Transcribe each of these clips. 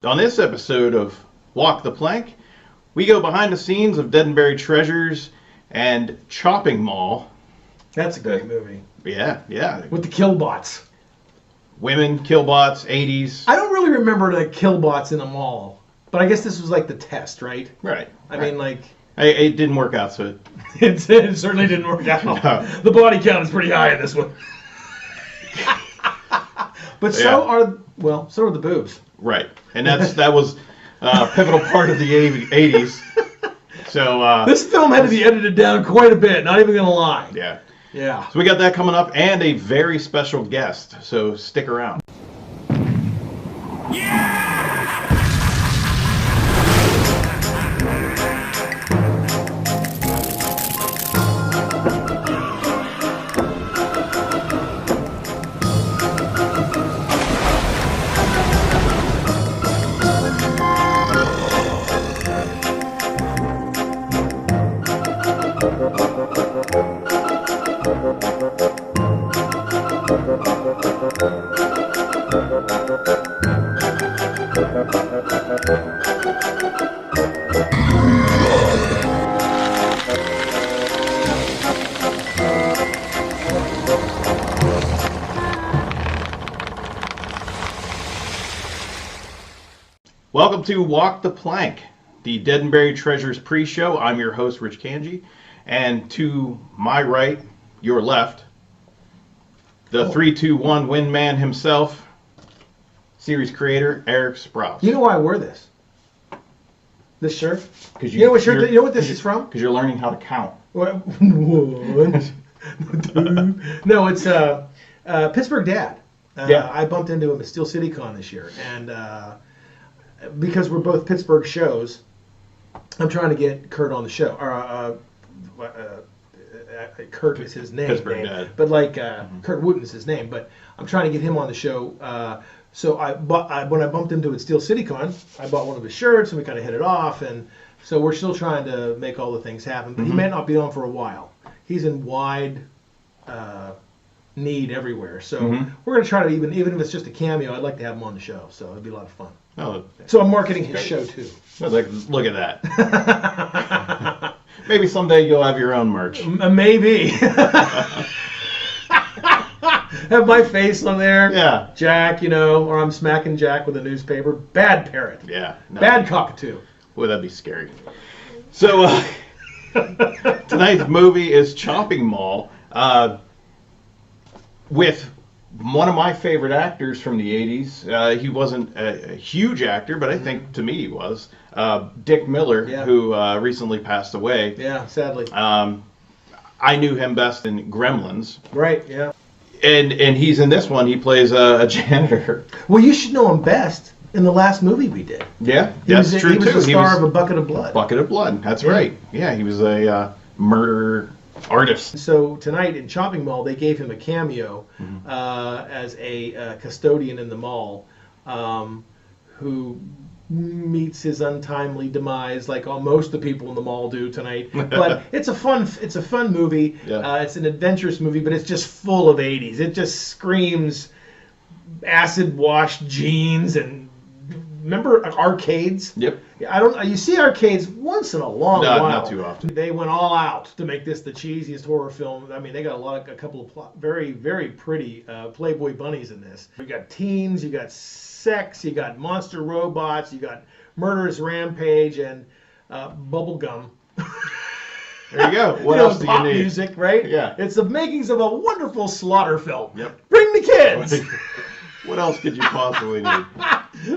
On this episode of Walk the Plank, we go behind the scenes of Dead and Buried Treasures and Chopping Mall. That's a great movie. Yeah. With the killbots. Women, killbots, 80s. I don't really remember the killbots in the mall, but I guess this was like the test, right? Right. I mean, like... It didn't work out, so... It certainly didn't work out. No. The body count is pretty high in this one. But so are the boobs. Right. And that was a pivotal part of the 80s. So this film had to be edited down quite a bit, not even going to lie. Yeah. So we got that coming up and a very special guest. So stick around. Welcome to Walk the Plank, the Dead and Buried Treasures pre-show. I'm your host, Rich Cange, and to my right, your left, the 3-2-1 windman himself, series creator, Erik Sprowls. You know why I wear this? This shirt? You know what this is from? Because you're learning how to count. What? No, it's Pittsburgh Dad. I bumped into him at Steel City Con this year, and because we're both Pittsburgh shows, I'm trying to get Kurt on the show. Kurt is his name, Dad. But like Kurt Wooten is his name. But I'm trying to get him on the show. So when I bumped into him at Steel City Con, I bought one of his shirts, and we kind of hit it off. And so we're still trying to make all the things happen. But he may not be on for a while. He's in wide need everywhere. So we're going to try to, even if it's just a cameo, I'd like to have him on the show. So it'd be a lot of fun. Oh, so I'm marketing his show too. Look at that. Maybe someday you'll have your own merch. Maybe. Have my face on there. Yeah. Jack, or I'm smacking Jack with a newspaper. Bad parrot. Yeah. No. Bad cockatoo. Boy, that'd be scary. So tonight's movie is Chopping Mall, with one of my favorite actors from the 80s. He wasn't a huge actor, but I think to me he was. Dick Miller, who recently passed away. Yeah, sadly. I knew him best in Gremlins. Right, yeah. And he's in this one. He plays a janitor. Well, you should know him best in the last movie we did. Yeah, that's true, too. He was the star of A Bucket of Blood. Bucket of Blood, that's right. Yeah, he was a murder artist. So tonight in Chopping Mall, they gave him a cameo as a custodian in the mall who meets his untimely demise, like most of the people in the mall do tonight. But it's a fun movie. Yeah. It's an adventurous movie, but it's just full of 80s. It just screams acid washed jeans and remember arcades? Yep. You see arcades once in a long while. Not too often. They went all out to make this the cheesiest horror film. I mean, they got a couple of very, very pretty Playboy bunnies in this. You got teens, you got sex, you got monster robots, you got murderous rampage, and bubble gum. There you go. What else do you need? Music, right? Yeah. It's the makings of a wonderful slaughter film. Yep. Bring the kids. What else could you possibly need?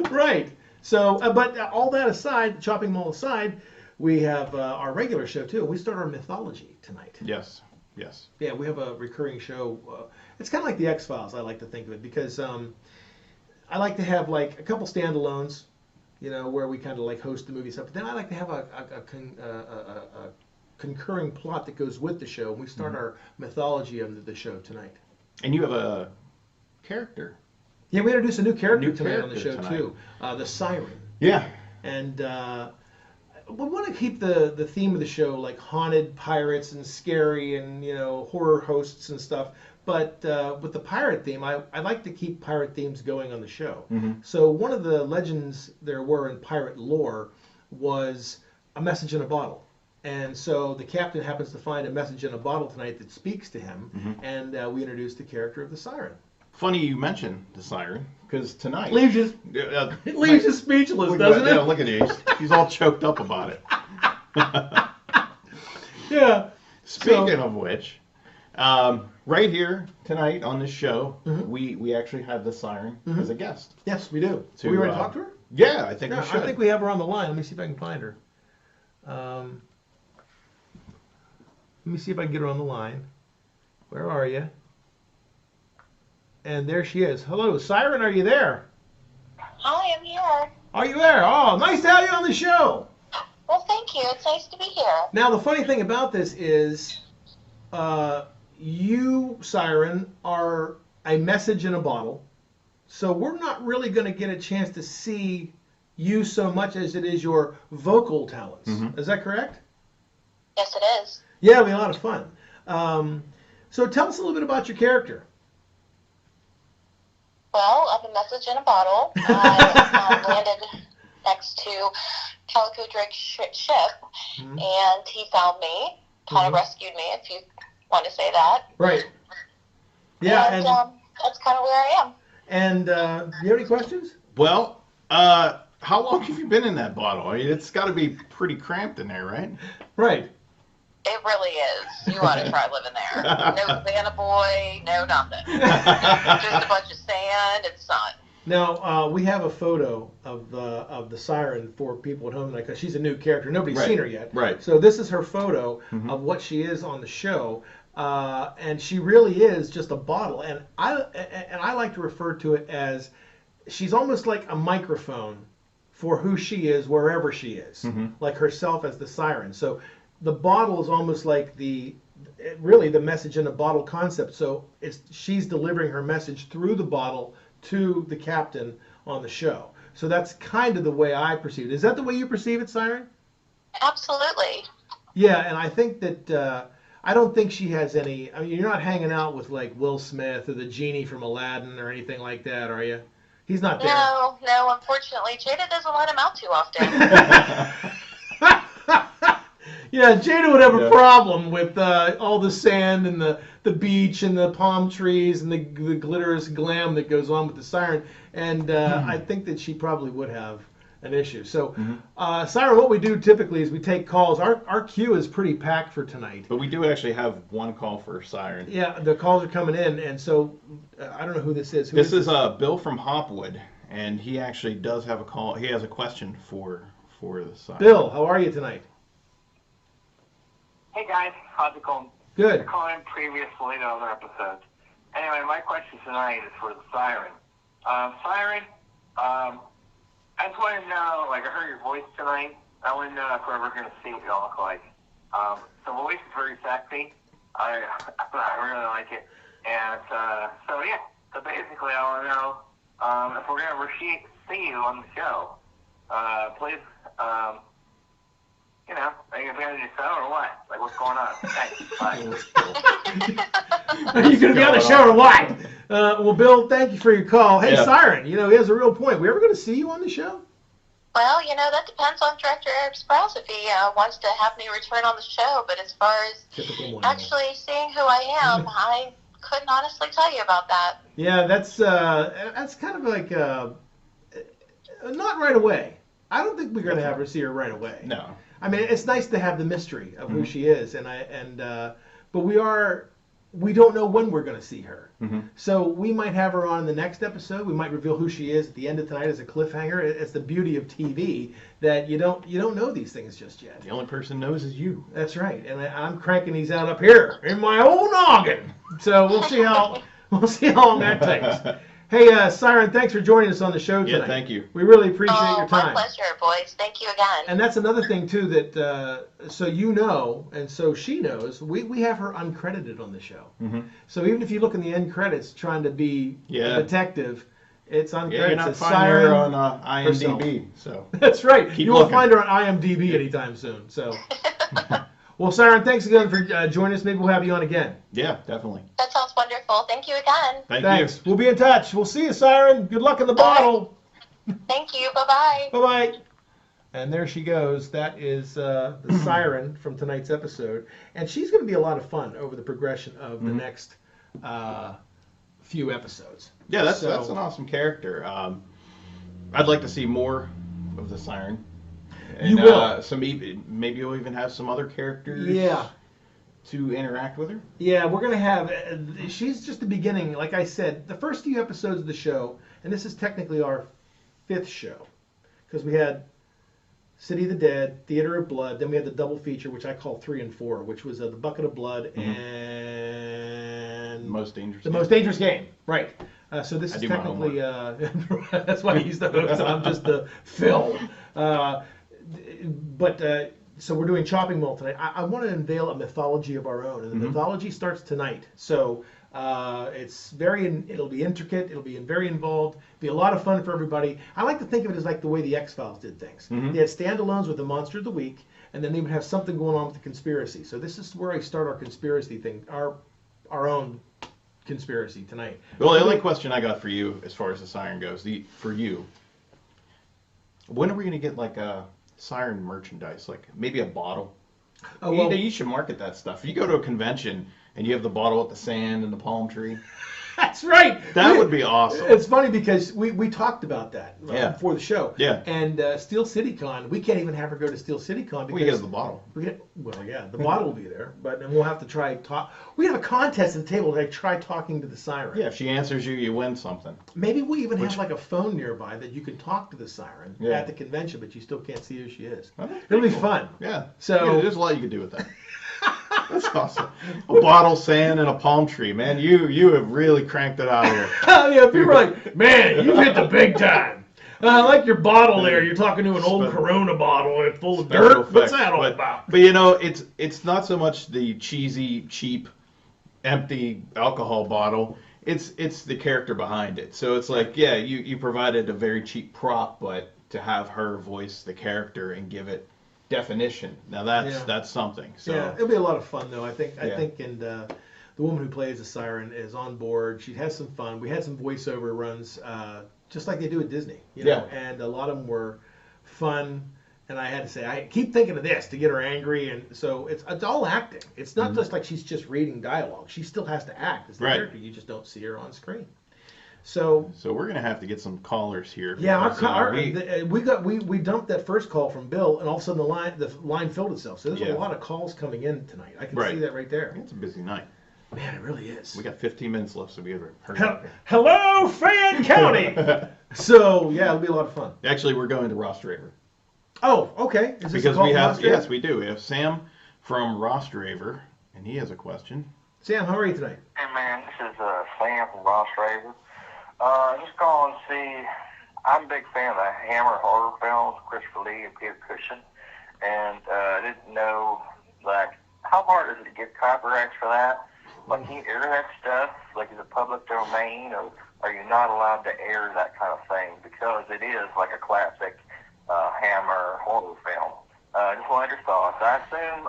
Right. So, but all that aside, Chopping Mall aside, we have our regular show too. We start our mythology tonight. Yes. Yeah, we have a recurring show. It's kind of like the X-Files, I like to think of it, because I like to have like a couple standalones, where we kind of like host the movie stuff. But then I like to have a concurring plot that goes with the show. We start our mythology of the show tonight. And you have a character. Yeah, we introduced a new character tonight on the show too, the Siren. Yeah. And we want to keep the theme of the show like haunted pirates and scary and horror hosts and stuff, But with the pirate theme, I like to keep pirate themes going on the show. Mm-hmm. So one of the legends there were in pirate lore was a message in a bottle. And so the captain happens to find a message in a bottle tonight that speaks to him, and we introduce the character of the siren. Funny you mentioned the siren, because tonight... It leaves you speechless, doesn't it? Yeah, look at these. He's all choked up about it. Yeah. Speaking of which, right here tonight on this show, we actually have the siren as a guest. Yes, we do. So we want to talk to her? Yeah, I think we should. I think we have her on the line. Let me see if I can find her. Let me see if I can get her on the line. Where are you? And there she is. Hello, Siren, are you there? Hi, I'm here. Are you there? Oh, nice to have you on the show. Well, thank you. It's nice to be here. Now, the funny thing about this is you, Siren, are a message in a bottle. So we're not really going to get a chance to see you so much as it is your vocal talents. Is that correct? Yes, it is. Yeah, it'll be a lot of fun. So tell us a little bit about your character. Well, I'm a message in a bottle. I landed next to Calico Drake's ship, and he found me, kind of rescued me, if you want to say that. Right. Yeah, and that's kind of where I am. And do you have any questions? Well, how long have you been in that bottle? I mean, it's got to be pretty cramped in there, right? Right. It really is. You want to try living there. No Santa boy, no nothing. Just a bunch of sand and sun. Now, we have a photo of the siren for people at home tonight because she's a new character. Nobody's seen her yet. Right. So this is her photo of what she is on the show. And she really is just a bottle. And I like to refer to it as she's almost like a microphone for who she is wherever she is, like herself as the siren. So the bottle is almost like really the message in a bottle concept. So she's delivering her message through the bottle to the captain on the show. So that's kind of the way I perceive it. Is that the way you perceive it, Siren? Absolutely. Yeah, and I think that I don't think she has any. I mean, you're not hanging out with like Will Smith or the genie from Aladdin or anything like that, are you? He's not there. No, unfortunately, Jada doesn't let him out too often. Yeah, Jada would have a problem with all the sand and the beach and the palm trees and the glitterous glam that goes on with the siren. And I think that she probably would have an issue. So, Siren, what we do typically is we take calls. Our queue is pretty packed for tonight. But we do actually have one call for Siren. Yeah, the calls are coming in. And so I don't know who this is. This is Bill from Hopwood. And he actually does have a call. He has a question for the Siren. Bill, how are you tonight? Hey guys, how's it going? Good. I called in previously to other episodes. Anyway, my question tonight is for the Siren. Siren, I just want to know, like I heard your voice tonight. I want to know if we're ever going to see what you all look like. The voice is very sexy. I really like it. And so yeah, so basically I want to know if we're going to ever see you on the show. Please, are you going to be on your show or what? Like, what's going on? Thanks. Bye. Are you going to be on the show or what? Well, Bill, thank you for your call. Hey, Siren, he has a real point. We ever going to see you on the show? Well, that depends on Director Erik Sprowls if he wants to have me return on the show. But as far as actually seeing who I am, I couldn't honestly tell you about that. Yeah, that's kind of like not right away. I don't think we're going to have her see her right away. No. I mean, it's nice to have the mystery of who she is, but we don't know when we're going to see her. So we might have her on in the next episode. We might reveal who she is at the end of tonight as a cliffhanger. It's the beauty of TV that you don't know these things just yet. The only person knows is you. That's right, and I'm cranking these out up here in my old noggin. So we'll see how long that takes. Hey, Siren, thanks for joining us on the show tonight. Yeah, thank you. We really appreciate your time. My pleasure, boys. Thank you again. And that's another thing, too, that so you know, and so she knows, we have her uncredited on the show. So even if you look in the end credits trying to be a detective, it's uncredited. Yeah, you're not finding her on IMDb. So. That's right. Keep you won't looking. find her on IMDb anytime soon. So. Well, Siren, thanks again for joining us. Maybe we'll have you on again. Yeah, definitely. That sounds wonderful. Thank you again. Thanks. You. We'll be in touch. We'll see you, Siren. Good luck in the bottle. Thank you. Bye-bye. Bye-bye. And there she goes. That is the Siren from tonight's episode. And she's going to be a lot of fun over the progression of the next few episodes. Yeah, that's an awesome character. I'd like to see more of the Siren. And, You will. Maybe you'll even have some other characters. Yeah. To interact with her. Yeah, we're going to have. She's just the beginning. Like I said, the first few episodes of the show, and this is technically our 5th show, because we had City of the Dead, Theater of Blood, then we had the double feature, which I call 3 and 4, which was The Bucket of Blood and Most Dangerous. The Most Dangerous Game. Right. So this is do my technically. That's why he's the host, and I'm just the Phil. So we're doing Chopping Mall tonight. I want to unveil a mythology of our own, and the mythology starts tonight. So it'll be intricate, it'll be very involved, be a lot of fun for everybody. I like to think of it as like the way the X-Files did things. They had standalones with the Monster of the Week, and then they would have something going on with the conspiracy. So this is where I start our conspiracy thing, our own conspiracy tonight. Well, the only question I got for you, as far as the Siren goes, for you, when are we going to get like a Siren merchandise, like maybe a bottle? Oh, well, You should market that stuff. If you go to a convention and you have the bottle with the sand and the palm tree, that's right. that would be awesome. It's funny because we talked about that before the show. Yeah. And Steel City Con, we can't even have her go to Steel City Con because We have the bottle. the bottle will be there, and we'll have to try talk. We have a contest at the table. Like try talking to the Siren. Yeah, if she answers you, you win something. Maybe we even have like a phone nearby that you can talk to the Siren Yeah. at the convention, but you still can't see who she is. Oh, that's It'll be pretty cool. fun. Yeah. So- Yeah, there's a lot you could do with that. That's awesome. A bottle, sand, and a palm tree. Man, you have really cranked it out here. Yeah, people are like, man, you hit the big time. I like your bottle there. You're talking to an old Corona bottle full of Special dirt. What's effects. that all about? But it's not so much the cheesy, cheap, empty alcohol bottle. It's the character behind it. So it's like, yeah, you provided a very cheap prop, but to have her voice the character and give it definition. Now that's something. So Yeah, it'll be a lot of fun though. I think, Yeah. and the woman who plays the Siren is on board. She has some fun. We had some voiceover runs, just like they do at Disney, Yeah. and a lot of them were fun. And I had to say, I keep thinking of this to get her angry, and so it's all acting. It's not just like she's just reading dialogue. She still has to act as the Right. character. You just don't see her on screen. So we're gonna have to get some callers here. yeah, because, we dumped that first call from Bill, and all of a sudden the line filled itself. So there's Yeah. a lot of calls coming in tonight. I can Right. see that right there. it's a busy night. Man, it really is. We got 15 minutes left, so we have heard. Hello, Fan County. So yeah, it'll be a lot of fun. Actually, we're going to Ross Draver. Oh, okay. Is this a Because call we from have, Australia? yes, we do. We have Sam from Ross Draver, and he has a question. Sam, how are you tonight? Hey man, this is Sam from Ross Raver. Just calling to see. I'm a big fan of the Hammer horror films, Christopher Lee and Peter Cushing, and I didn't know like how hard is it to get copyrights for that? Like, can you air that stuff? Like, is it public domain, or are you not allowed to air that kind of thing? Because it is like a classic Hammer horror film. Just wanted your thoughts. I assume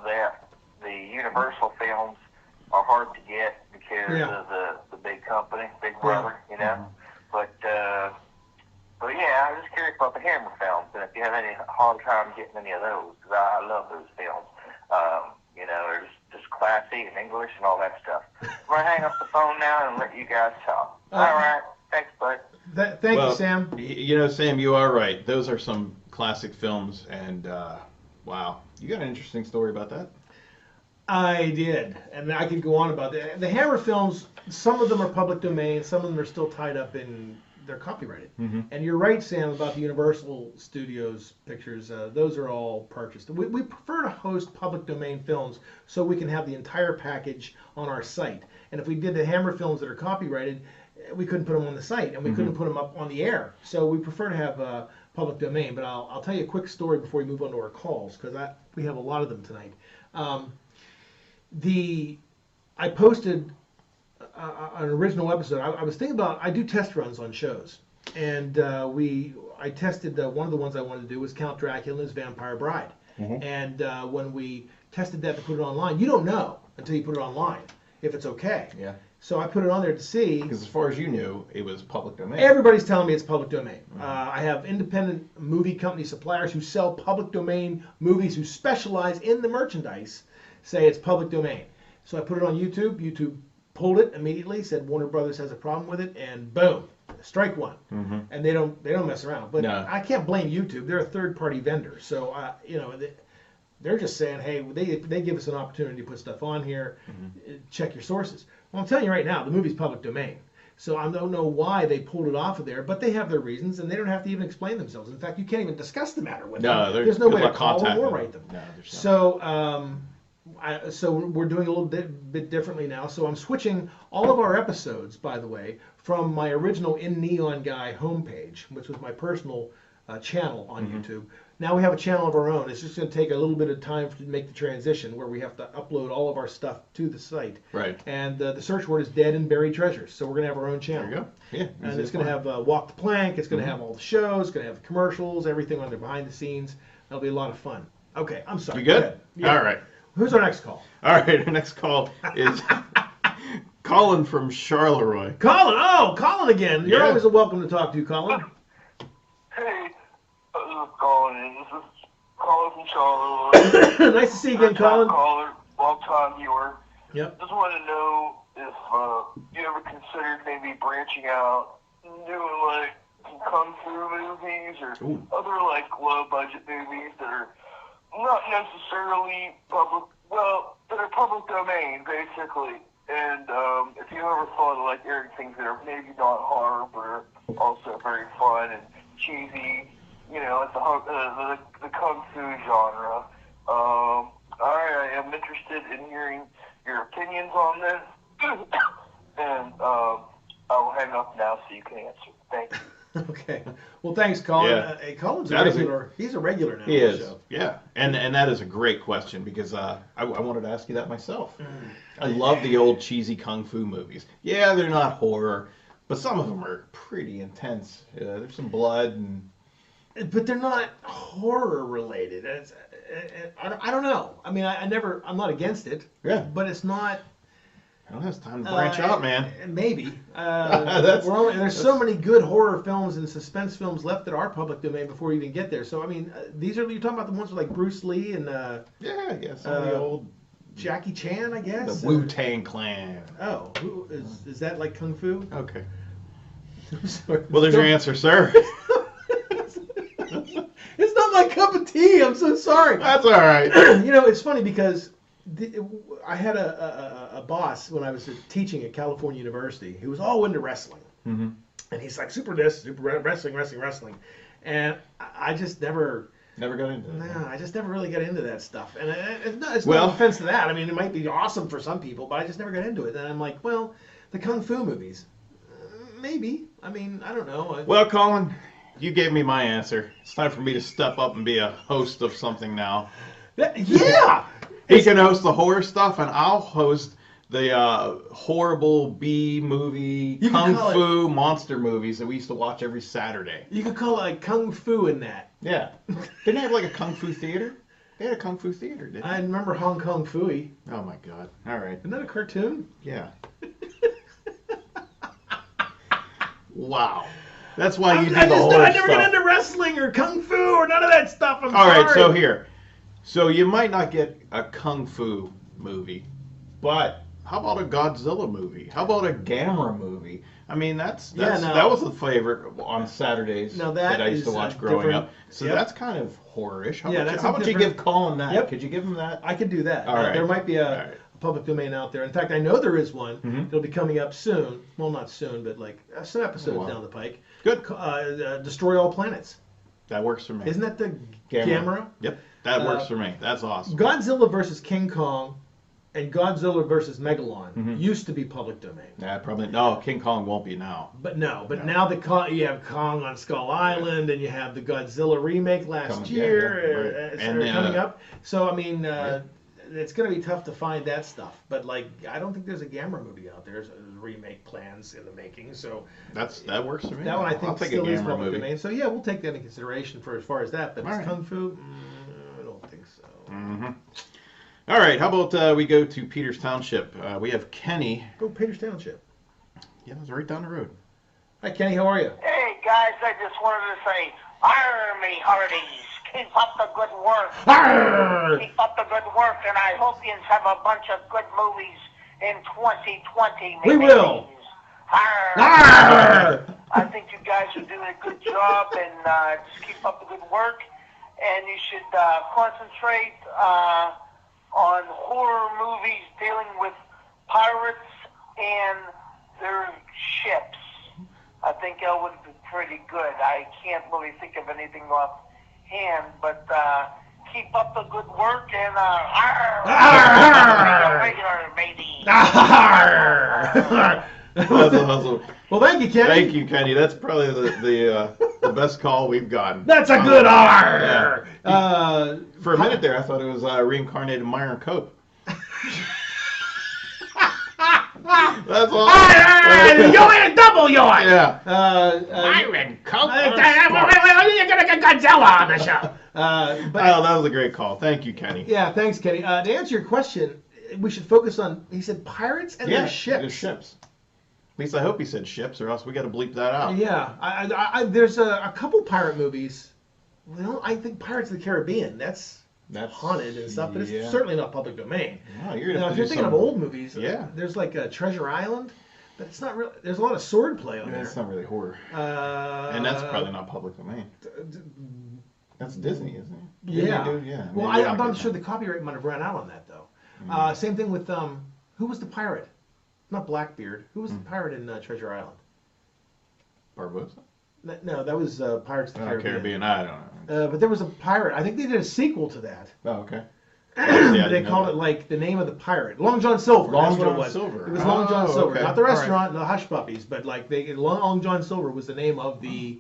that the Universal films are hard to get because Yeah. of the big company, Big Brother, you know. But yeah, I'm just curious about the Hammer films, and if you have any hard time getting any of those, because I love those films. You know, they're just classy and English and all that stuff. I'm gonna hang up the phone now and let you guys talk. All right, thanks, bud. Thank you, Sam. Sam, you are right. Those are some classic films, and wow, you got an interesting story about that. I did, and I could go on about that. The Hammer films, some of them are public domain, some of them are still tied up in, they're copyrighted. And you're right, Sam, about the Universal Studios pictures. Those are all purchased. We prefer to host public domain films so we can have the entire package on our site. And if we did the Hammer films that are copyrighted, we couldn't put them on the site, and we couldn't put them up on the air. So we prefer to have public domain. But I'll tell you a quick story before we move on to our calls, because we have a lot of them tonight. I posted an original episode. I was thinking about, I do test runs on shows, and I tested one of the ones I wanted to do was Count Dracula and his Vampire Bride, And when we tested that to put it online, you don't know until you put it online if it's okay. Yeah. So I put it on there to see. Because as far as you knew, it was public domain. Everybody's telling me it's public domain. I have independent movie company suppliers who sell public domain movies who specialize in the merchandise say it's public domain. So I put it on YouTube. YouTube pulled it immediately, said Warner Brothers has a problem with it, and boom, strike one. And they don't mess around. But No. I can't blame YouTube. They're a third-party vendor. So, they're just saying, hey, they give us an opportunity to put stuff on here. Check your sources. Well, I'm telling you right now, the movie's public domain. So I don't know why they pulled it off of there, but they have their reasons, and they don't have to even explain themselves. In fact, you can't even discuss the matter with them. There's no way to call them or write them. No, so, so we're doing a little bit differently now. So I'm switching all of our episodes, by the way, from my original In Neon Guy homepage, which was my personal channel on YouTube. Now we have a channel of our own. It's just going to take a little bit of time to make the transition where we have to upload all of our stuff to the site. Right. And the search word is Dead and Buried Treasures. So we're going to have our own channel. There you go. Yeah. And it's going to have Walk the Plank. It's going to have all the shows. It's going to have the commercials, everything on there behind the scenes. That'll be a lot of fun. Okay, I'm sorry. You good? Go ahead. Yeah. All right. Who's our next call? All right. Our next call is Colin from Charleroi. Colin. Oh, Colin again. You're Yeah. always welcome to talk to, Colin. Hey, this is Colin. This is Colin from Charlotte. Nice to see you again, Colin. Caller, long-time viewer. Yep. Just want to know if you ever considered maybe branching out, doing like some kung fu movies or other like low-budget movies that are not necessarily public, well, that are public domain, basically. And if you ever thought of like airing things that are maybe not horror, but are also very fun and cheesy, you know, it's the kung fu genre. I am interested in hearing your opinions on this, and I will hang up now so you can answer. Thank you. Okay. Well, thanks, Colin. Yeah. Hey, Colin's a That is regular. He's a regular now. He on the is. show. Yeah. And that is a great question because I wanted to ask you that myself. I love the old cheesy kung fu movies. Yeah, they're not horror, but some of them are pretty intense. There's some blood and... But they're not horror related. I don't know. I mean, I'm not against it. Yeah. But it's not. I don't have time to branch out, man. Maybe. There's There's so many good horror films and suspense films left that are public domain before you even get there. So I mean, you're talking about the ones with like Bruce Lee and Yeah, some of the old... Jackie Chan, I guess. The Wu-Tang Clan. Oh, is that like kung fu? Okay. Sorry. Well, there's your answer, sir. It's not my cup of tea. I'm so sorry. That's all right. You know, it's funny because I had a boss when I was teaching at California University who was all into wrestling. Mm-hmm. And he's like, super wrestling. And I just never got into that. No, I just never really got into that stuff. And it's no offense to that. I mean, it might be awesome for some people, but I just never got into it. And I'm like, well, the kung fu movies, maybe. I mean, I don't know. Well, Colin, you gave me my answer. It's time for me to step up and be a host of something now. Yeah! He can host the horror stuff, and I'll host the horrible B-movie, kung fu monster movies that we used to watch every Saturday. You could call it like kung fu in that. Yeah. Didn't they have like a kung fu theater? They had a kung fu theater, didn't they? I remember Hong Kong Phooey. Oh, my God. All right. Isn't that a cartoon? Yeah. Wow. That's why you do the horror stuff. I never got into wrestling or kung fu or none of that stuff. I'm All sorry. right, so here. So you might not get a kung fu movie, but how about a Godzilla movie? How about a Gamera movie? I mean, that was a favorite on Saturdays that I used to watch growing up. So that's kind of horror-ish. How about you give Colin that? Yep. Could you give him that? I could do that. All right. There might be a public domain out there. In fact, I know there is one. Mm-hmm. It'll be coming up soon. Well, not soon, but like some episodes down the pike. Good. Destroy All Planets. That works for me. Isn't that the Gamera? Yep. That works for me. That's awesome. Godzilla versus King Kong and Godzilla versus Megalon used to be public domain. Yeah, probably. No, King Kong won't be now. But now you have Kong on Skull Island, and you have the Godzilla remake last year coming up. So I mean, it's going to be tough to find that stuff. But like, I don't think there's a Gamera movie out there. There's remake plans in the making. So that works for me. That one I think still is public movie. domain. So yeah, we'll take that into consideration for as far as that. But Kung Fu, I don't think so. Mm-hmm. All right, how about we go to Peters Township? We have Kenny. Go Peters Township. Yeah, it was right down the road. Hi, Kenny. How are you? Hey, guys, I just wanted to say, Army Hearties, keep up the good work. Arr! Keep up the good work, and I hope you have a bunch of good movies in 2020. We will. Arr! Arr! I think you guys are doing a good job, and just keep up the good work. And you should concentrate on horror movies dealing with pirates and their ships. I think that would be pretty good. I can't really think of anything offhand, but keep up the good work and regular baby. That's awesome. Well, thank you, Kenny. Thank you, Kenny. That's probably the best call we've gotten. That's a good R. Yeah. For a minute there, I thought it was reincarnated Myron Cope. That's all. You're a double yawn. Yeah. Myron Cope. You're gonna get Godzilla on the show. That was a great call. Thank you, Kenny. Yeah, thanks, Kenny. To answer your question, we should focus on. He said pirates and their ships. Their ships. At least I hope he said ships, or else we got to bleep that out. Yeah, there's a couple pirate movies. Well, I think Pirates of the Caribbean. That's haunted and stuff, but it's certainly not public domain. Wow, If you're thinking of old movies, there's like Treasure Island, but it's not really. There's a lot of sword play on there. It's not really horror, and that's probably not public domain. That's Disney, isn't it? Yeah. Well, I'm not sure the copyright might have run out on that though. Same thing with who was the pirate? Not Blackbeard. Who was the pirate in Treasure Island? Barbossa? No, that was Pirates of the Caribbean. I don't know. But there was a pirate. I think they did a sequel to that. Oh, okay. They called it like the name of the pirate, Long John Silver. Long that's what John it was. Silver. It was Long John Silver, okay. not the All restaurant, the Hush Puppies, but like Long John Silver was the name of the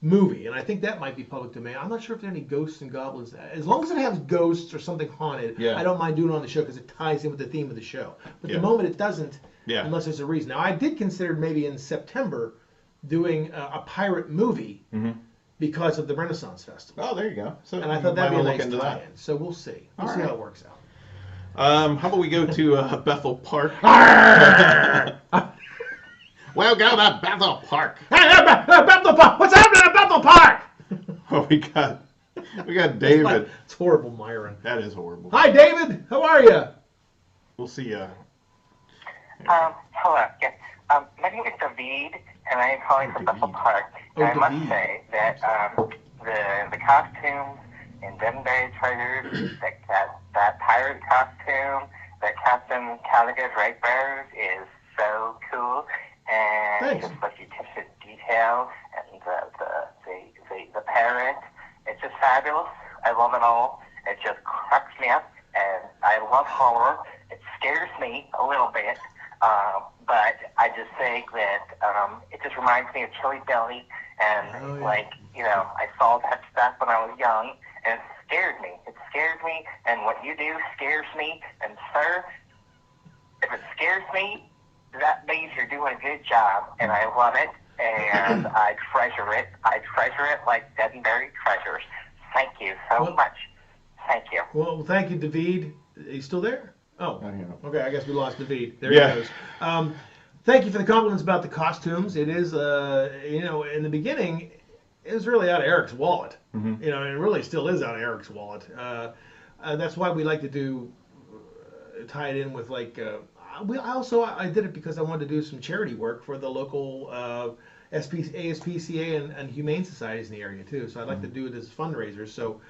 movie, and I think that might be public domain. I'm not sure if there are any ghosts and goblins. As long as it has ghosts or something haunted, I don't mind doing it on the show because it ties in with the theme of the show. But the moment it doesn't, unless there's a reason. Now, I did consider maybe in September doing a pirate movie because of the Renaissance Festival. Oh, there you go. So and I thought that'd be a nice tie-in. So we'll see. We'll see how it works out. How about we go to Bethel Park? We'll go to Bethel Park. Hey, Bethel Park! What's happening at Bethel Park? Oh, we got David. It's horrible, Myron. That is horrible. Hi, David. How are you? We'll see ya. Hello. Yes. My name is David, and I am calling from Bethel Park. And I must say that the costumes in Denbury Treasures, that pirate costume that Captain Callagher's right bears is so cool. And just like the attention to detail and the parrot, it's just fabulous. I love it all. It just cracks me up, and I love horror. It scares me a little bit, but I just think that it just reminds me of Chili Belly, and I saw that stuff when I was young, and it scared me. It scares me, and what you do scares me. And sir, if it scares me, that means you're doing a good job, and I love it, and I treasure it. I treasure it like dead and buried treasures. Thank you so much. Thank you. Well, thank you, David. Are you still there? Oh, okay. I guess we lost David. There he goes. Thank you for the compliments about the costumes. It is, in the beginning, it was really out of Erik's wallet. And it really still is out of Erik's wallet. That's why we like to do tie it in with like. I did it because I wanted to do some charity work for the local ASPCA and humane societies in the area too. So I'd like to do it as fundraisers. So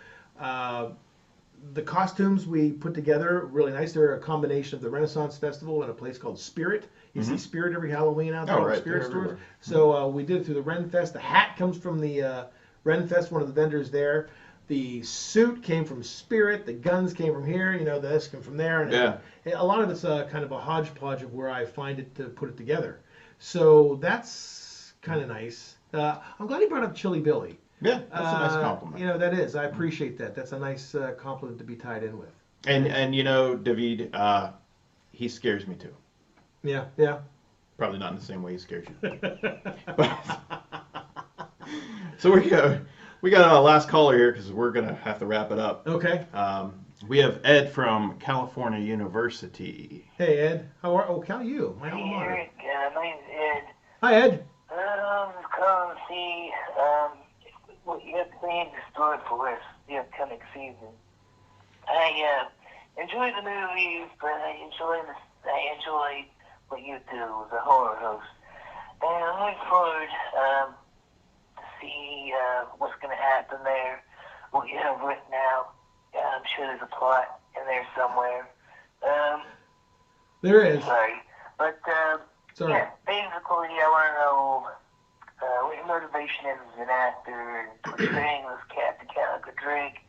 the costumes we put together really nice. They're a combination of the Renaissance Festival and a place called Spirit. You see Spirit every Halloween out there, Spirit stores. So we did it through the Ren Fest. The hat comes from the Ren Fest, one of the vendors there. The suit came from Spirit. The guns came from here. This came from there. And a lot of it's kind of a hodgepodge of where I find it to put it together. So that's kind of nice. I'm glad you brought up Chili Billy. Yeah, that's a nice compliment. That is. I appreciate that. That's a nice compliment to be tied in with. And David, he scares me too. Yeah. Probably not in the same way he scares you. So we go. We got a last caller here because we're going to have to wrap it up. Okay. We have Ed from California University. Hey, Ed. How are you? My alma Hey, mater. Eric. My name's Ed. Hi, Ed. Just calling to see what you have planned in store for us the upcoming season. I enjoy the movies, but I enjoy what you do as a horror host. And I'm looking forward to see what's going to happen there, what you have written out. I'm sure there's a plot in there somewhere. There is. Sorry. But, Sorry. yeah, basically, I want to know what your motivation is as an actor and portraying this Captain Calico Drake,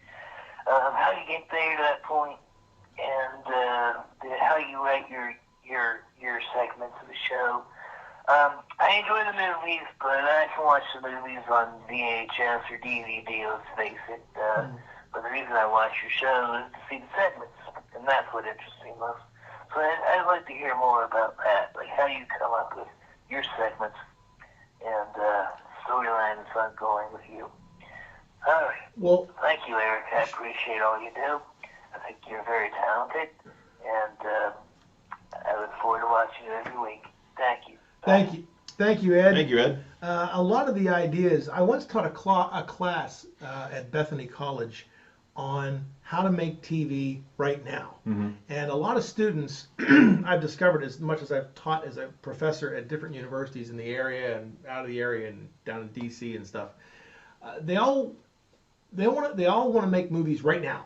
how you get there to that point, and how you write your segments of the show. I enjoy the movies, but I can watch the movies on VHS or DVD, let's face it. But the reason I watch your show is to see the segments, and that's what interests me most. So I'd like to hear more about that, like how you come up with your segments and storyline that's ongoing with you. All right. Well, thank you, Eric. I appreciate all you do. I think you're very talented, and I look forward to watching you every week. Thank you. thank you. Thank you, Ed. Thank you, Ed. A lot of the ideas, I once taught a class at Bethany College on how to make TV right now. And a lot of students, I've discovered, as much as I've taught as a professor at different universities in the area and out of the area and down in DC and stuff, they all want to make movies right now.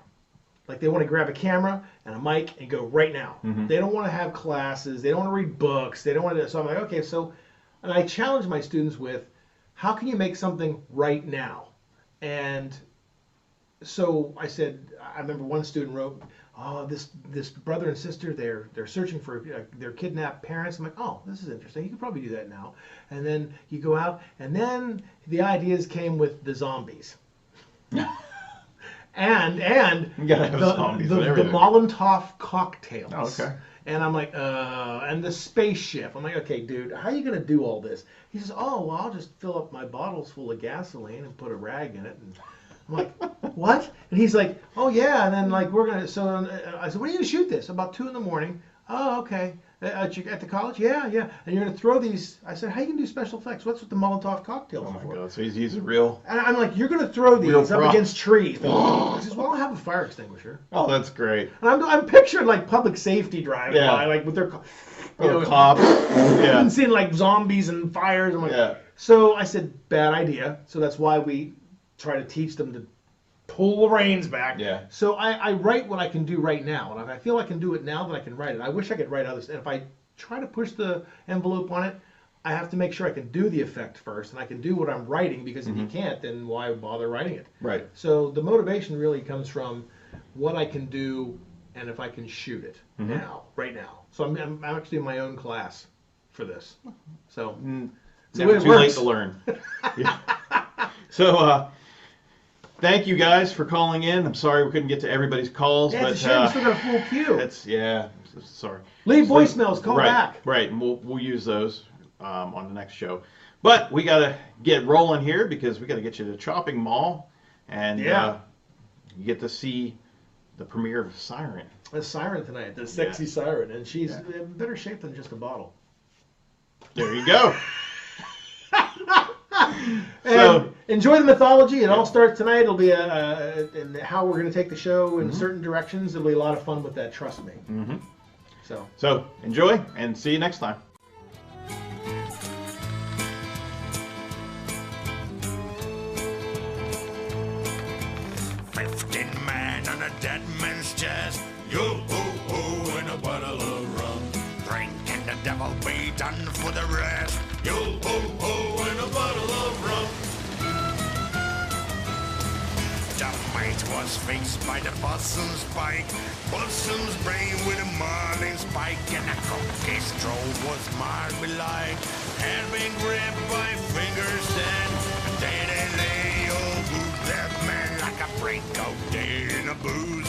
Like they want to grab a camera and a mic and go right now. They don't want to have classes. They don't want to read books. They don't want to. So I'm like, okay, so, and I challenge my students with, how can you make something right now? And so I said, I remember one student wrote, oh, this brother and sister, they're searching for their kidnapped parents. I'm like, oh, this is interesting. You could probably do that now. And then you go out, and then the ideas came with the zombies. and You gotta have zombies and the everything. Molotov cocktails. Oh, okay. And I'm like, and the spaceship. I'm like, okay, dude, how are you going to do all this? He says, oh, well, I'll just fill up my bottles full of gasoline and put a rag in it. And I'm like, what? And he's like, oh, yeah. And then, like, we're going to, so I said, when are you going to shoot this? About 2 in. Oh, okay. At the college? Yeah. And you're going to throw these. I said, how are you going to do special effects? What's with the Molotov cocktails? Oh, my for? God. So he's using real. And I'm like, you're going to throw Real these up props. against trees. He says, well, I'll have a fire extinguisher. Oh, that's great. And I'm picturing, like, public safety driving Yeah. by, like, with their Cops. Yeah. and seeing like zombies and fires. I'm like, Yeah. So I said, bad idea. So that's why we try to teach them to pull the reins back. Yeah. So I write what I can do right now, and if I feel I can do it now, then I can write it. I wish I could write others. And if I try to push the envelope on it, I have to make sure I can do the effect first, and I can do what I'm writing, because if you can't, then why bother writing it? Right. So the motivation really comes from what I can do and if I can shoot it now, right now. So I'm actually in my own class for this. So Never it too late works. to learn. Yeah. So, thank you guys for calling in. I'm sorry we couldn't get to everybody's calls, Yeah, but it's a shame we still got a full queue. sorry. Leave voicemails, call right, back. Right, and we'll use those on the next show. But we got to get rolling here because we got to get you to Chopping Mall, and you get to see the premiere of Siren. A siren tonight, the sexy siren, and she's in better shape than just a bottle. There you go. And enjoy the mythology. It all starts tonight. It'll be and how we're going to take the show in certain directions. It'll be a lot of fun with that. Trust me. So enjoy and see you next time. On a dead man's chest, yo-ho-ho, and a bottle of rum. Drink and the devil be done for the rest, yo-ho-ho, and a bottle of rum. The mate was faced by the possum's spike, possum's brain with a marlin spike, and a cookie straw was marred belike, had been gripped by fingers then, and they lay old that man like a break out there in a booze.